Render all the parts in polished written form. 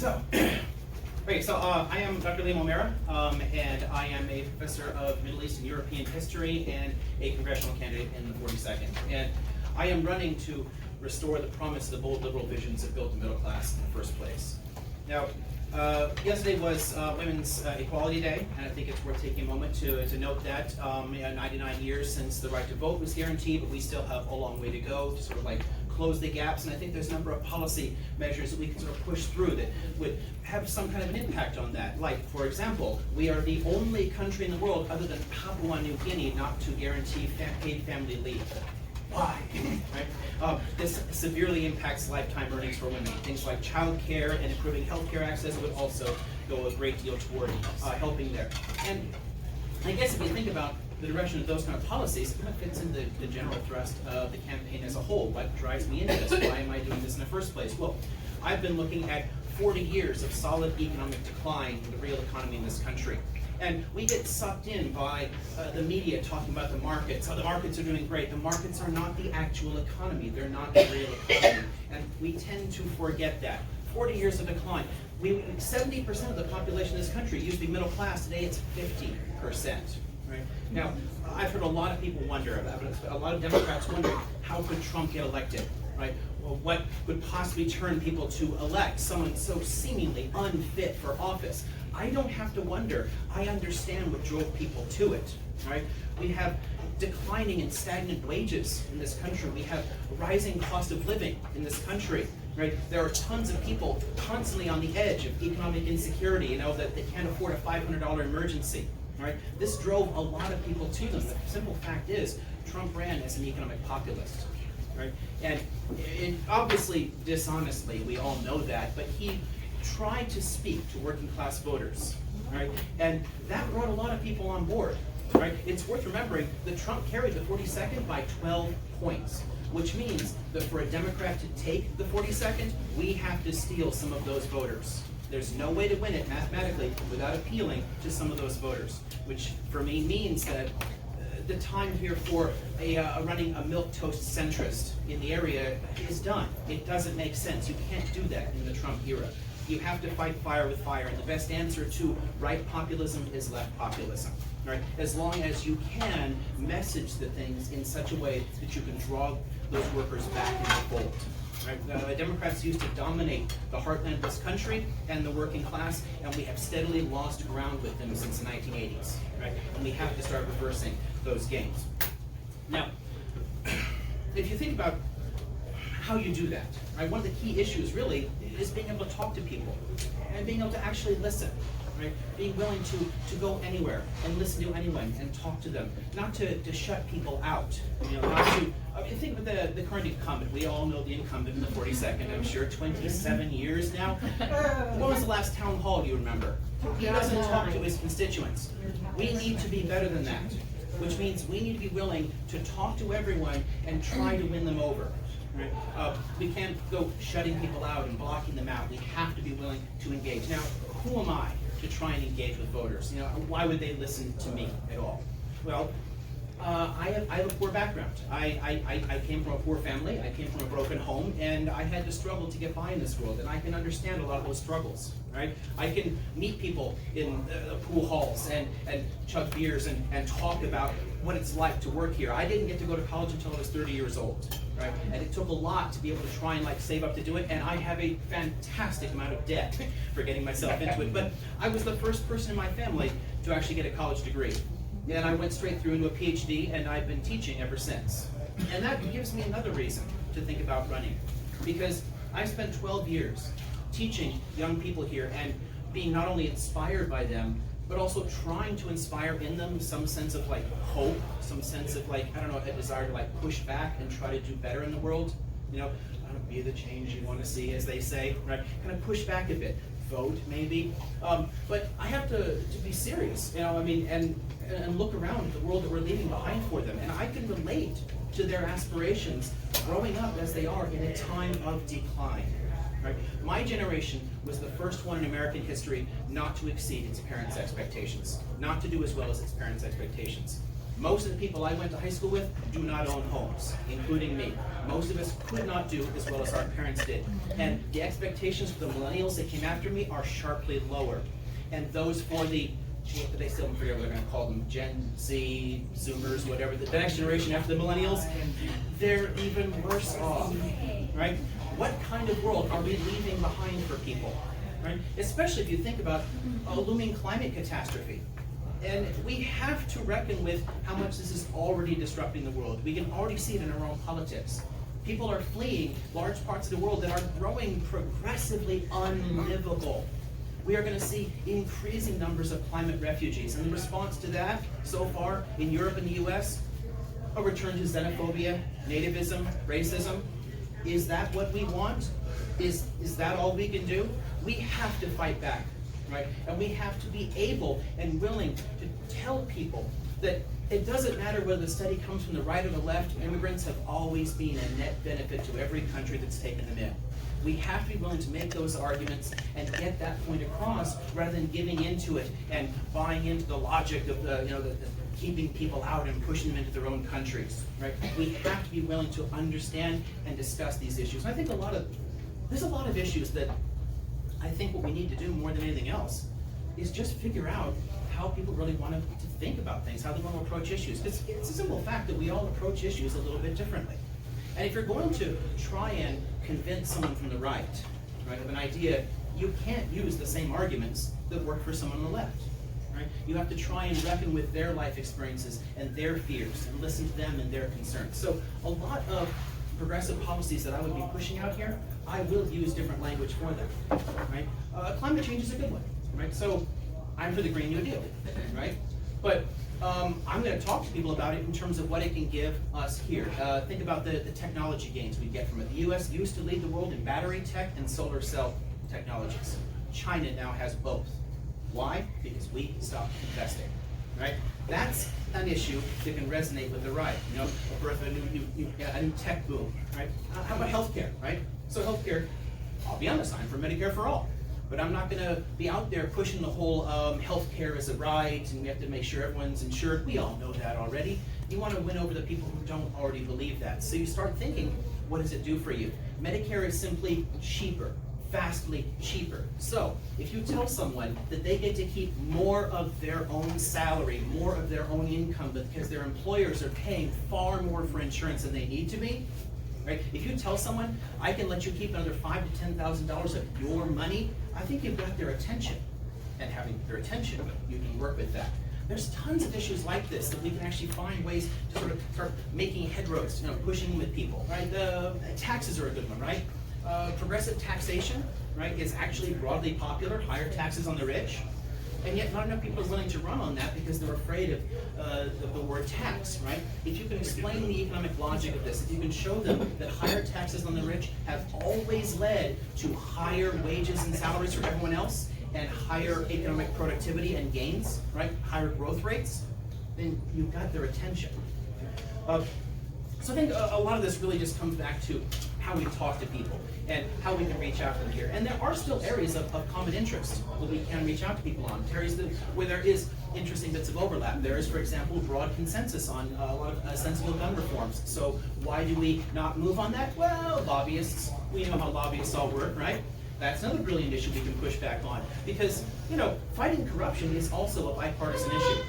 So, okay, so I am Dr. Liam O'Mara, and I am a professor of Middle East and European history and a congressional candidate in the 42nd. And I am running to restore the promise of the bold liberal visions that built the middle class in the first place. Now, yesterday was Women's Equality Day, and I think it's worth taking a moment to note that 99 years since the right to vote was guaranteed, but we still have a long way to go to sort of like close the gaps, and I think there's a number of policy measures that we can sort of push through that would have some kind of an impact on that. Like, for example, we are the only country in the world other than Papua New Guinea not to guarantee paid family leave. Why? Right? This severely impacts lifetime earnings for women. Things like child care and improving health care access would also go a great deal toward helping there. And I guess if you think about the direction of those kind of policies, it kind of fits into the general thrust of the campaign as a whole. What drives me into this? Why am I doing this in the first place? Well, I've been looking at 40 years of solid economic decline in the real economy in this country. And we get sucked in by the media talking about the markets. Oh, the markets are doing great. The markets are not the actual economy. They're not the real economy. And we tend to forget that. 40 years of decline. 70% of the population of this country used to be middle class. Today it's 50%. Right? Now, I've heard a lot of people wonder about it. A lot of Democrats wonder, how could Trump get elected? Right? Well, what would possibly turn people to elect someone so seemingly unfit for office? I don't have to wonder. I understand what drove people to it. Right? We have declining and stagnant wages in this country. We have rising cost of living in this country. Right? There are tons of people constantly on the edge of economic insecurity, that they can't afford a $500 emergency. Right? This drove a lot of people to them. The simple fact is, Trump ran as an economic populist. Right? And obviously, dishonestly, we all know that, but he tried to speak to working class voters. Right? And that brought a lot of people on board. Right? It's worth remembering that Trump carried the 42nd by 12 points, which means that for a Democrat to take the 42nd, we have to steal some of those voters. There's no way to win it mathematically without appealing to some of those voters, which for me means that the time here for running a milquetoast centrist in the area is done. It doesn't make sense. You can't do that in the Trump era. You have to fight fire with fire, and the best answer to right populism is left populism. Right? As long as you can message the things in such a way that you can draw those workers back into the fold. Right? Democrats used to dominate the heartland of this country and the working class, and we have steadily lost ground with them since the 1980s. Right? And we have to start reversing those gains. Now, if you think about how you do that, right, one of the key issues really is being able to talk to people and being able to actually listen. Right? Being willing to go anywhere and listen to anyone and talk to them, not to shut people out. Not to. Think of the current incumbent. We all know the incumbent in the 42nd. I'm sure 27 years now. When was the last town hall you remember? He doesn't talk to his constituents. We need to be better than that, which means we need to be willing to talk to everyone and try to win them over. Right? We can't go shutting people out and blocking them out. We have to be willing to engage. Now, who am I to try and engage with voters? Why would they listen to me at all? Well, I have a poor background. I came from a poor family. I came from a broken home, and I had to struggle to get by in this world. And I can understand a lot of those struggles. Right? I can meet people in pool halls and chug beers and talk about what it's like to work here. I didn't get to go to college until I was 30 years old. Right? And it took a lot to be able to try and save up to do it, and I have a fantastic amount of debt for getting myself into it. But I was the first person in my family to actually get a college degree. And I went straight through into a PhD, and I've been teaching ever since. And that gives me another reason to think about running, because I spent 12 years teaching young people here and being not only inspired by them, but also trying to inspire in them some sense of hope, some sense of a desire to push back and try to do better in the world. I don't be the change you want to see, as they say, right? Kind of push back a bit, vote maybe. But I have to be serious, and look around at the world that we're leaving behind for them. And I can relate to their aspirations growing up as they are in a time of decline. Right? My generation was the first one in American history not to exceed its parents' expectations, not to do as well as its parents' expectations. Most of the people I went to high school with do not own homes, including me. Most of us could not do as well as our parents did. And the expectations for the millennials that came after me are sharply lower. And those for the, what they still forget what they're going to call them, Gen Z, Zoomers, whatever, the next generation after the millennials, they're even worse off, right? What kind of world are we leaving behind for people, right? Especially if you think about a looming climate catastrophe. And we have to reckon with how much this is already disrupting the world. We can already see it in our own politics. People are fleeing large parts of the world that are growing progressively unlivable. We are going to see increasing numbers of climate refugees. And the response to that, so far, in Europe and the US, a return to xenophobia, nativism, racism. Is that what we want? Is that all we can do? We have to fight back. Right? And we have to be able and willing to tell people that it doesn't matter whether the study comes from the right or the left, immigrants have always been a net benefit to every country that's taken them in. We have to be willing to make those arguments and get that point across rather than giving into it and buying into the logic of the keeping people out and pushing them into their own countries. Right? We have to be willing to understand and discuss these issues. And I think there's a lot of issues that I think what we need to do more than anything else is just figure out how people really want to think about things, how they want to approach issues. It's a simple fact that we all approach issues a little bit differently. And if you're going to try and convince someone from the right of an idea, you can't use the same arguments that work for someone on the left. Right? You have to try and reckon with their life experiences and their fears and listen to them and their concerns. So a lot of progressive policies that I would be pushing out here, I will use different language for them, right? Climate change is a good one, right? So I'm for the Green New Deal, right? But I'm going to talk to people about it in terms of what it can give us here. Think about the technology gains we get from it. The U.S. used to lead the world in battery tech and solar cell technologies. China now has both. Why? Because we stopped investing, right? That's an issue that can resonate with the right. You know, a birth of a new tech boom, right? How about healthcare, right? So healthcare, I'll be honest, I'm for Medicare for all. But I'm not going to be out there pushing the whole healthcare as a right, and we have to make sure everyone's insured. We all know that already. You want to win over the people who don't already believe that. So you start thinking, what does it do for you? Medicare is simply cheaper, vastly cheaper. So if you tell someone that they get to keep more of their own salary, more of their own income, because their employers are paying far more for insurance than they need to be, right? If you tell someone, I can let you keep another $5,000 to $10,000 of your money, I think you've got their attention. And having their attention, you can work with that. There's tons of issues like this that we can actually find ways to sort of start making headroads, pushing with people, right? The taxes are a good one, right? Progressive taxation, right, is actually broadly popular, higher taxes on the rich. And yet not enough people are willing to run on that because they're afraid of the word tax, right? If you can explain the economic logic of this, if you can show them that higher taxes on the rich have always led to higher wages and salaries for everyone else, and higher economic productivity and gains, right? Higher growth rates, then you've got their attention. So I think a lot of this really just comes back to how we talk to people and how we can reach out to them here. And there are still areas of common interest that we can reach out to people on, areas where there is interesting bits of overlap. There is, for example, broad consensus on a lot of sensible gun reforms. So why do we not move on that? Well, lobbyists, we know how lobbyists all work, right? That's another brilliant issue we can push back on. Because, fighting corruption is also a bipartisan issue.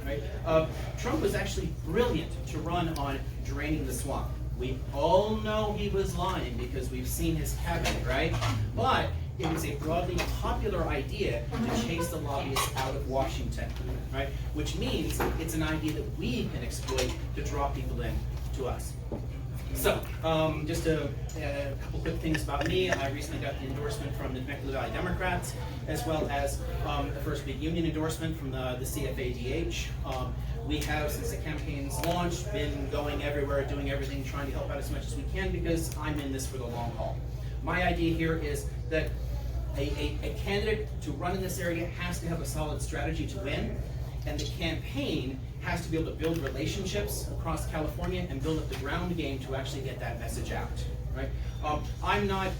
Right? Trump was actually brilliant to run on draining the swamp. We all know he was lying because we've seen his cabinet, right? But it was a broadly popular idea to chase the lobbyists out of Washington, right? Which means it's an idea that we can exploit to draw people in to us. So, just a couple quick things about me. I recently got the endorsement from the Temecula Valley Democrats, as well as the first big union endorsement from the CFADH. We have, since the campaign's launched, been going everywhere, doing everything, trying to help out as much as we can, because I'm in this for the long haul. My idea here is that a candidate to run in this area has to have a solid strategy to win, and the campaign has to be able to build relationships across California and build up the ground game to actually get that message out, right? I'm not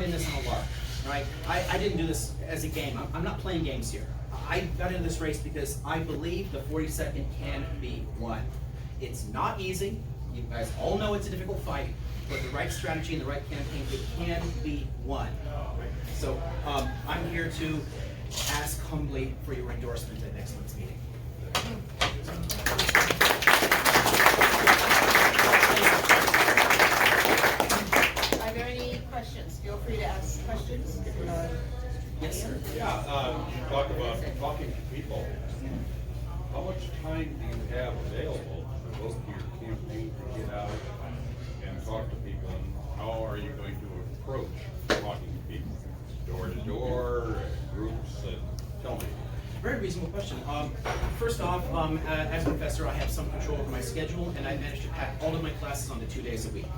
in this on a lark, right? I didn't do this as a game. I'm not playing games here, I got into this race because I believe the 42nd can be won. It's not easy. You guys all know it's a difficult fight, but the right strategy and the right campaign, it can be won. So I'm here to ask humbly for your endorsement at next month's meeting. Are there any questions? Feel free to ask questions. Yes, sir. Yeah, you talk about talking to people. How much time do you have available to go to your campaign to get out and talk to people? And how are you going to approach talking to people? Door to door, groups, tell me. Very reasonable question. First off, as a professor, I have some control over my schedule, and I managed to pack all of my classes onto 2 days a week,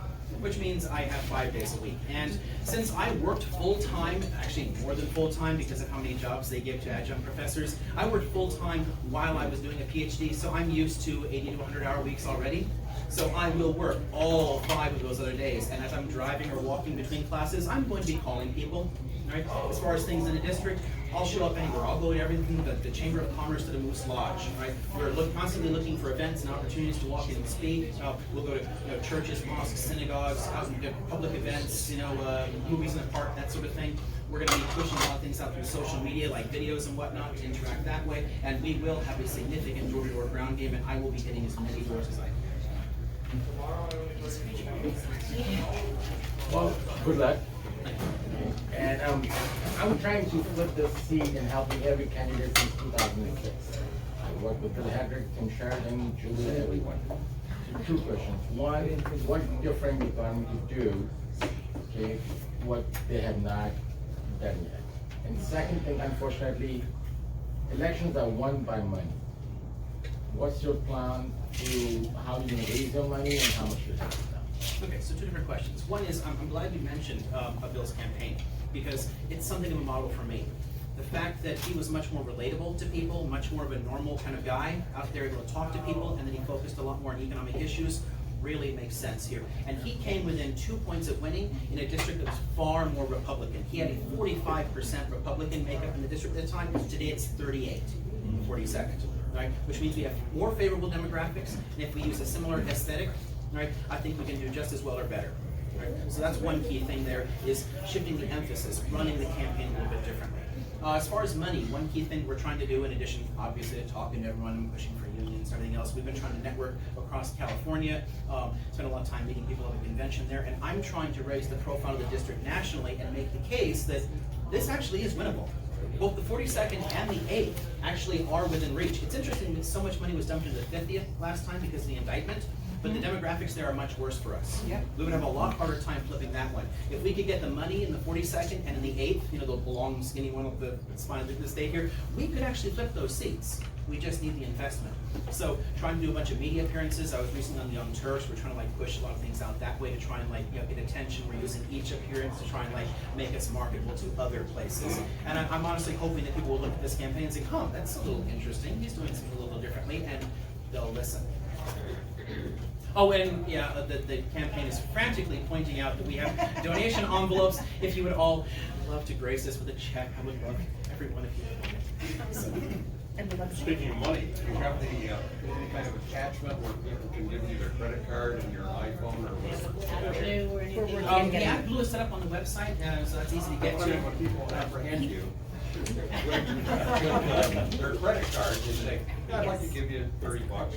which means I have 5 days a week. And since I worked full-time, actually more than full-time because of how many jobs they give to adjunct professors, I worked full-time while I was doing a PhD, so I'm used to 80 to 100-hour weeks already. So I will work all 5 of those other days, and as I'm driving or walking between classes, I'm going to be calling people. Right? As far as things in the district, I'll show up anywhere. I'll go to everything, the Chamber of Commerce to the Moose Lodge. Right? We're constantly looking for events and opportunities to walk in and speak. We'll go to churches, mosques, synagogues, public events, movies in the park, that sort of thing. We're going to be pushing a lot of things out through social media, like videos and whatnot, to interact that way. And we will have a significant door-to-door ground game, and I will be hitting as many doors as I can. Well, good luck. And I'm trying to flip the seat and helping every candidate since 2006. I worked with Bill Hedrick, Tim Sheridan, Julia, everyone. So 2 questions. One, what your friend is going to do, okay, what they have not done yet. And second thing, unfortunately, elections are won by money. What's your plan to how you're going to raise your money and how much you have now? Okay, so 2 different questions. One is, I'm glad you mentioned Bill's campaign, because it's something of a model for me. The fact that he was much more relatable to people, much more of a normal kind of guy, out there able to talk to people, and then he focused a lot more on economic issues, really makes sense here. And he came within 2 points of winning in a district that was far more Republican. He had a 45% Republican makeup in the district at the time. Today it's 38, 42nd, right? Which means we have more favorable demographics, and if we use a similar aesthetic, right, I think we can do just as well or better. Right? So that's one key thing there, is shifting the emphasis, running the campaign a little bit differently. As far as money, one key thing we're trying to do, in addition, obviously, to talking to everyone and pushing for unions and everything else, we've been trying to network across California, spend a lot of time meeting people at a convention there, and I'm trying to raise the profile of the district nationally and make the case that this actually is winnable. Both the 42nd and the 8th actually are within reach. It's interesting that so much money was dumped into the 50th last time because of the indictment, but the demographics there are much worse for us. Yep. We would have a lot harder time flipping that one. If we could get the money in the 42nd and in the 8th, the long, skinny one with the spine of the state here, we could actually flip those seats. We just need the investment. So trying to do a bunch of media appearances. I was recently on the Young Turks. We're trying to push a lot of things out that way to try and get attention. We're using each appearance to try and make us marketable to other places. And I'm honestly hoping that people will look at this campaign and say, "Huh, that's a little interesting. He's doing something a little differently," and they'll listen. Oh, and yeah, the campaign is frantically pointing out that we have donation envelopes. If you would all love to grace us with a check, I would love every one of you to donate. Speaking of money, do you have any kind of attachment where people can give you their credit card and your iPhone or whatever? Yeah, Blue is set up on the website, so that's easy to get to. When people apprehend you, their credit card, you say, "Yeah, I'd like to give you $30.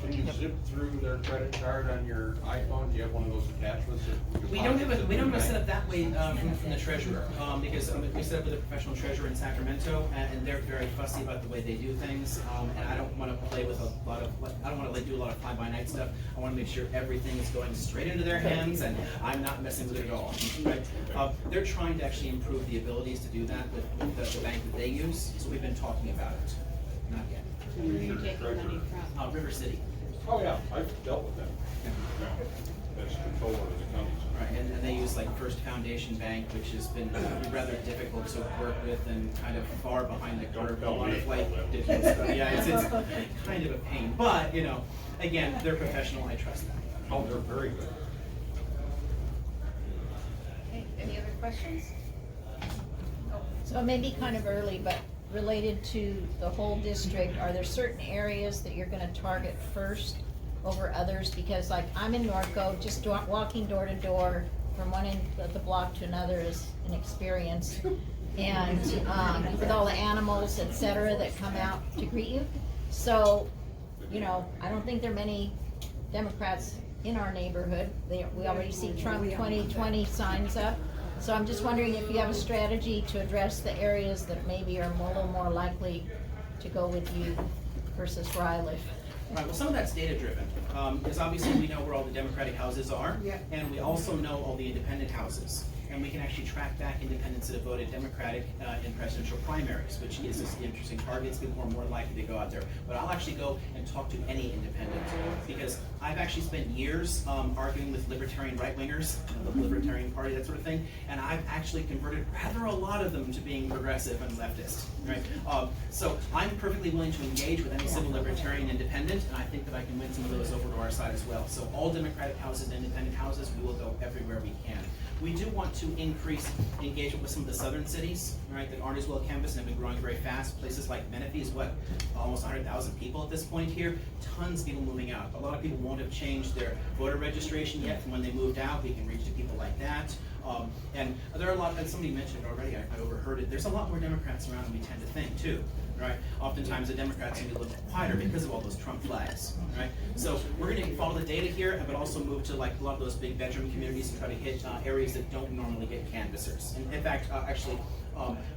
Can you zip through their credit card on your iPhone? Do you have one of those attachments? We don't have it set up that way from the treasurer, because we set up with a professional treasurer in Sacramento, and they're very fussy about the way they do things. And I don't want to play with a lot of, I don't want to do a lot of fly-by-night stuff. I want to make sure everything is going straight into their hands, and I'm not messing with it at all. Right? They're trying to actually improve the abilities to do that with the bank that they use. So we've been talking about it. Not yet. Where are you taking money from? River City. Oh, yeah, I've dealt with them. As controller of the county. Right, and they use First Foundation Bank, which has been rather difficult to work with and kind of far behind the curve. A lot of digital stuff. Yeah, it's kind of a pain. But, again, they're professional. I trust them. Oh, they're very good. Okay, any other questions? So it may be kind of early, but related to the whole district, are there certain areas that you're gonna target first over others? Because like, I'm in Norco, just walking door to door from one end of the block to another is an experience. And, with all the animals, et cetera, that come out to greet you. So, you know, I don't think there are many Democrats in our neighborhood. We already see Trump 2020 signs up. So I'm just wondering if you have a strategy to address the areas that maybe are a little more likely to go with you versus where I live. Right, well, some of that's data driven, because obviously we know where all the Democratic houses are, Yeah. and we also know all the independent houses. And we can actually track back independents that have voted Democratic in presidential primaries, which gives us the interesting targets. People are more likely to go out there. But I'll actually go and talk to any independent, because I've actually spent years arguing with libertarian right-wingers, the Libertarian Party, that sort of thing, and I've actually converted rather a lot of them to being progressive and leftist, right? So I'm perfectly willing to engage with any civil libertarian independent, and I think that I can win some of those over to our side as well. So all Democratic houses and independent houses, we will go everywhere we can. We do want to increase engagement with some of the southern cities, right, that aren't as well canvassed and have been growing very fast. Places like Menifee is what, almost 100,000 people at this point here. Tons of people moving out. A lot of people won't have changed their voter registration yet from when they moved out. We can reach to people like that. And there are a lot, as somebody mentioned already, I overheard it, there's a lot more Democrats around than we tend to think too, right? Oftentimes the Democrats seem to be a little quieter because of all those Trump flags, right? So we're gonna follow the data here, but also move to like a lot of those big bedroom communities and try to hit areas that don't normally get canvassers. And in fact, actually,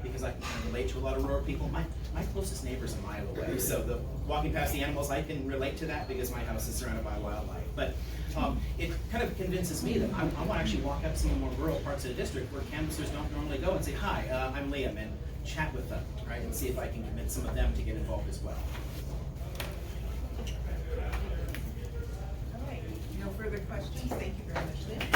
because I can kind of relate to a lot of rural people, my closest neighbor's a mile away. So the walking past the animals, I can relate to that because my house is surrounded by wildlife. But it kind of convinces me that I want to actually walk up some of the more rural parts of the district where canvassers don't normally go and say, hi, I'm Liam, and chat with them, right, and see if I can convince some of them to get involved as well. All right, no further questions. Thank you very much, Lynn.